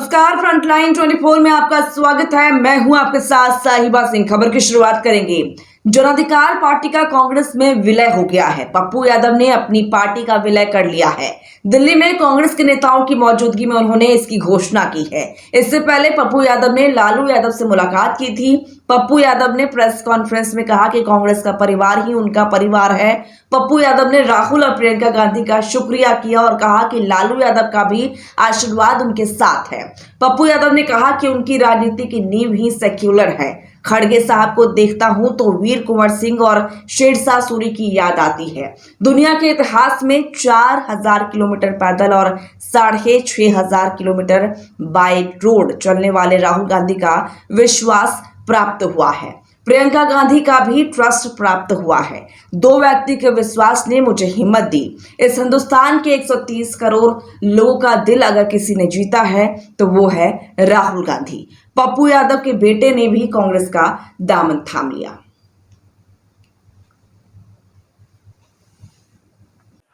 नमस्कार, फ्रंटलाइन 24 में आपका स्वागत है। मैं हूं आपके साथ साहिबा सिंह। खबर की शुरुआत करेंगे। जन अधिकार पार्टी का कांग्रेस में विलय हो गया है। पप्पू यादव ने अपनी पार्टी का विलय कर लिया है। दिल्ली में कांग्रेस के नेताओं की मौजूदगी में उन्होंने इसकी घोषणा की है। इससे पहले पप्पू यादव ने लालू यादव से मुलाकात की थी। पप्पू यादव ने प्रेस कॉन्फ्रेंस में कहा कि कांग्रेस का परिवार ही उनका परिवार है। पप्पू यादव ने राहुल और प्रियंका गांधी का शुक्रिया किया और कहा कि लालू यादव का भी आशीर्वाद उनके साथ है। पप्पू यादव ने कहा कि उनकी राजनीति की नींव ही सेक्युलर है। खड़गे साहब को देखता हूं तो वीर कुंवर सिंह और शेरशाह सूरी की याद आती है। दुनिया के इतिहास में 4000 किलोमीटर पैदल और 6500 किलोमीटर बाय रोड चलने वाले राहुल गांधी का विश्वास प्राप्त हुआ है। प्रियंका गांधी का भी ट्रस्ट प्राप्त हुआ है। दो व्यक्ति के विश्वास ने मुझे हिम्मत दी। इस हिंदुस्तान के 130 करोड़ लोगों का दिल अगर किसी ने जीता है तो वो है राहुल गांधी। पप्पू यादव के बेटे ने भी कांग्रेस का दामन थाम लिया।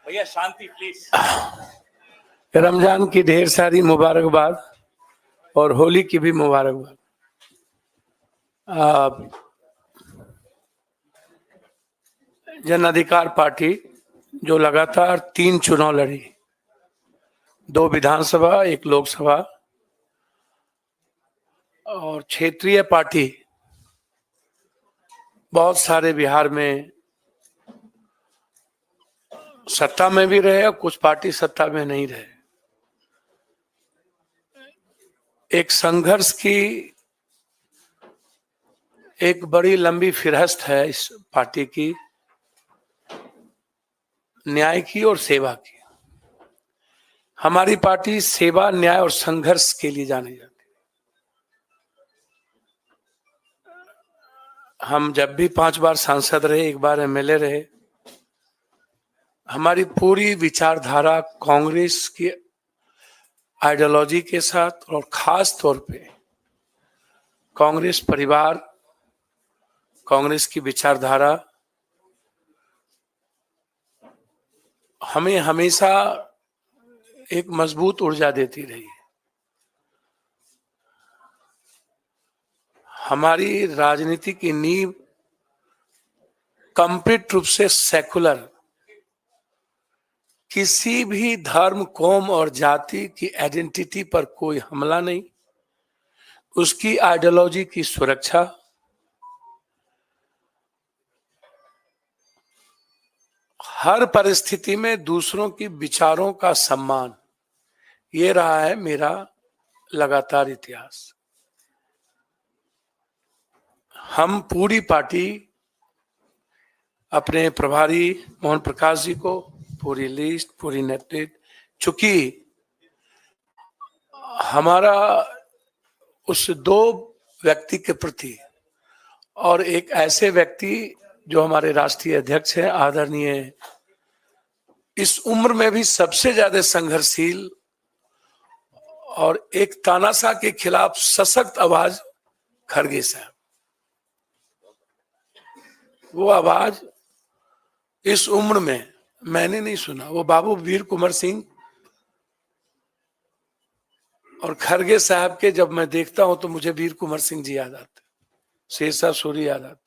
भैया शांति प्लीज। रमजान की ढेर सारी मुबारकबाद और होली की भी मुबारकबाद। जन अधिकार पार्टी जो लगातार 3 चुनाव लड़ी, 2 विधानसभा 1 लोकसभा, और क्षेत्रीय पार्टी बहुत सारे बिहार में सत्ता में भी रहे और कुछ पार्टी सत्ता में नहीं रहे। एक संघर्ष की एक बड़ी लंबी फिरहस्त है इस पार्टी की, न्याय की और सेवा की। हमारी पार्टी सेवा, न्याय और संघर्ष के लिए जानी जाती है। हम जब भी 5 बार सांसद रहे, 1 बार एमएलए रहे, हमारी पूरी विचारधारा कांग्रेस की आइडियोलॉजी के साथ और खास तौर पे कांग्रेस परिवार, कांग्रेस की विचारधारा हमें हमेशा एक मजबूत ऊर्जा देती रही है। हमारी राजनीति की नींव कंप्लीट रूप से सेकुलर, किसी भी धर्म, कौम और जाति की आइडेंटिटी पर कोई हमला नहीं, उसकी आइडियोलॉजी की सुरक्षा, हर परिस्थिति में दूसरों की विचारों का सम्मान, ये रहा है मेरा लगातार इतिहास। हम पूरी पार्टी अपने प्रभारी मोहन प्रकाश जी को पूरी लिस्ट, पूरी नेतृत्व, चूंकि हमारा उस 2 व्यक्ति के प्रति और एक ऐसे व्यक्ति जो हमारे राष्ट्रीय अध्यक्ष हैं, आदरणीय, इस उम्र में भी सबसे ज्यादा संघर्षशील और एक तानाशाह के खिलाफ सशक्त आवाज खड़गे साहब। वो आवाज इस उम्र में मैंने नहीं सुना। वो बाबू वीर कुंवर सिंह और खड़गे साहब के जब मैं देखता हूं तो मुझे वीर कुंवर सिंह जी याद आते, शेरशाह सूरी याद आते।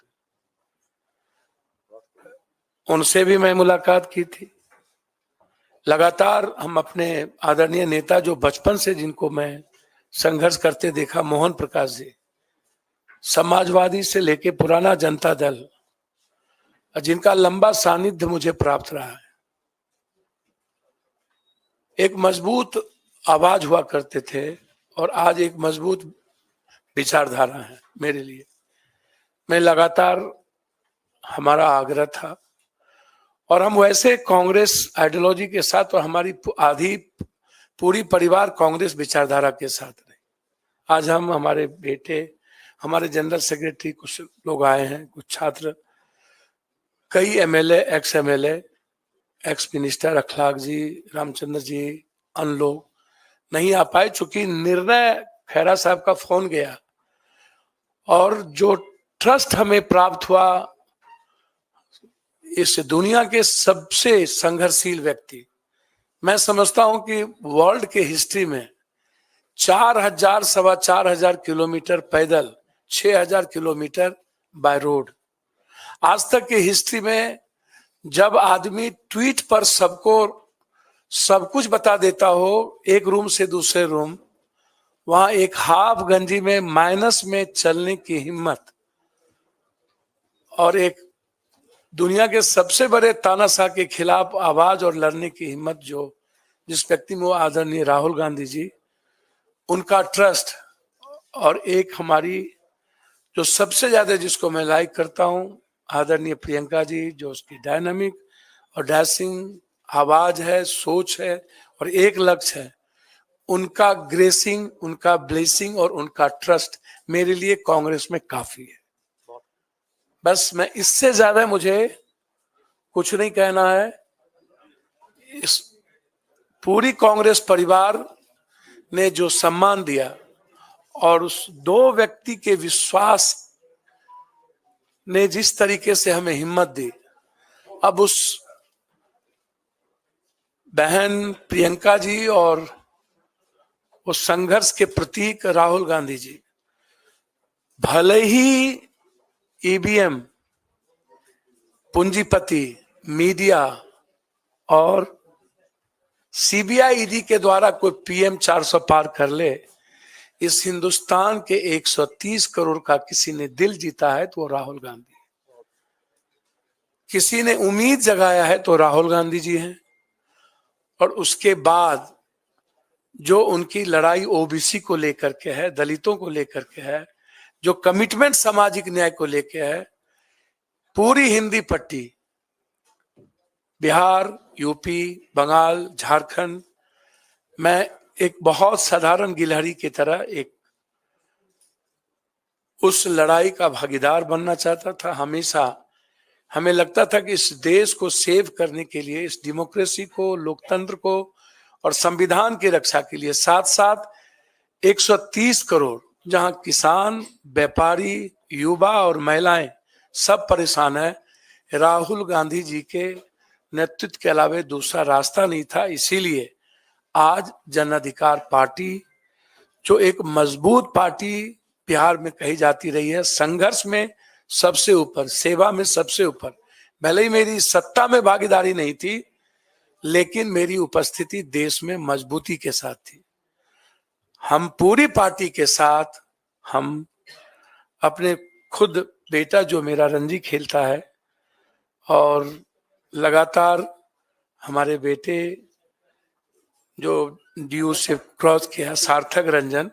उनसे भी मैं मुलाकात की थी। लगातार हम अपने आदरणीय नेता जो बचपन से जिनको मैं संघर्ष करते देखा, मोहन प्रकाश जी, समाजवादी से लेके पुराना जनता दल, जिनका लंबा सानिध्य मुझे प्राप्त रहा है। एक मजबूत आवाज हुआ करते थे और आज एक मजबूत विचारधारा है मेरे लिए। मैं लगातार, हमारा आग्रह था और हम वैसे कांग्रेस आइडियोलॉजी के साथ और हमारी आधी पूरी परिवार कांग्रेस विचारधारा के साथ रहे। आज हम, हमारे बेटे, हमारे जनरल सेक्रेटरी, कुछ लोग आए हैं, कुछ छात्र, कई MLA, ex MLA, ex minister अखलाक जी, रामचंद्र जी, अन्य लोग नहीं आ पाए, चूंकि निर्णय खैरा साहब का फोन गया और जो ट्रस्ट हमें प्राप्त हुआ इस दुनिया के सबसे संघर्षशील व्यक्ति, मैं समझता हूं कि वर्ल्ड के हिस्ट्री में 4,000 सवा 4,000 किलोमीटर पैदल, 6,000 किलोमीटर बाय रोड। आज तक की हिस्ट्री में जब आदमी ट्वीट पर सबको सब कुछ बता देता हो, एक रूम से दूसरे रूम, वहां एक हाफ गंजी में माइनस में चलने की हिम्मत और एक दुनिया के सबसे बड़े तानाशाह के खिलाफ आवाज और लड़ने की हिम्मत जो जिस व्यक्ति में, वो आदरणीय राहुल गांधी जी, उनका ट्रस्ट। और एक हमारी जो सबसे ज्यादा जिसको मैं लाइक करता हूं, आदरणीय प्रियंका जी, जो उसकी डायनामिक और डैशिंग आवाज है, सोच है और एक लक्ष्य है, उनका ग्रेसिंग, उनका ब्लेसिंग और उनका ट्रस्ट मेरे लिए कांग्रेस में काफी है। बस मैं इससे ज्यादा मुझे कुछ नहीं कहना है। इस पूरी कांग्रेस परिवार ने जो सम्मान दिया और उस दो व्यक्ति के विश्वास ने जिस तरीके से हमें हिम्मत दी, अब उस बहन प्रियंका जी और उस संघर्ष के प्रतीक राहुल गांधी जी, भले ही ईवीएम, पूंजीपति, मीडिया और सीबीआई ईडी के द्वारा कोई पीएम 400 पार कर ले, इस हिंदुस्तान के 130 करोड़ का किसी ने दिल जीता है तो वो राहुल गांधी, किसी ने उम्मीद जगाया है तो राहुल गांधी जी हैं। और उसके बाद जो उनकी लड़ाई ओबीसी को लेकर के है, दलितों को लेकर के है, जो कमिटमेंट सामाजिक न्याय को लेकर है, पूरी हिंदी पट्टी, बिहार, यूपी, बंगाल, झारखंड, मैं एक बहुत साधारण गिलहरी की तरह एक उस लड़ाई का भागीदार बनना चाहता था। हमेशा हमें लगता था कि इस देश को सेव करने के लिए, इस डेमोक्रेसी को, लोकतंत्र को और संविधान की रक्षा के लिए, साथ साथ 130 करोड़ जहां किसान, व्यापारी, युवा और महिलाएं सब परेशान है, राहुल गांधी जी के नेतृत्व के अलावा दूसरा रास्ता नहीं था। इसीलिए आज जन अधिकार पार्टी, जो एक मजबूत पार्टी बिहार में कही जाती रही है, संघर्ष में सबसे ऊपर, सेवा में सबसे ऊपर, भले ही मेरी सत्ता में भागीदारी नहीं थी, लेकिन मेरी उपस्थिति देश में मजबूती के साथ थी। हम पूरी पार्टी के साथ, हम अपने खुद बेटा जो मेरा रणजी खेलता है और लगातार हमारे बेटे जो डीयू से क्रॉस किया, सार्थक रंजन,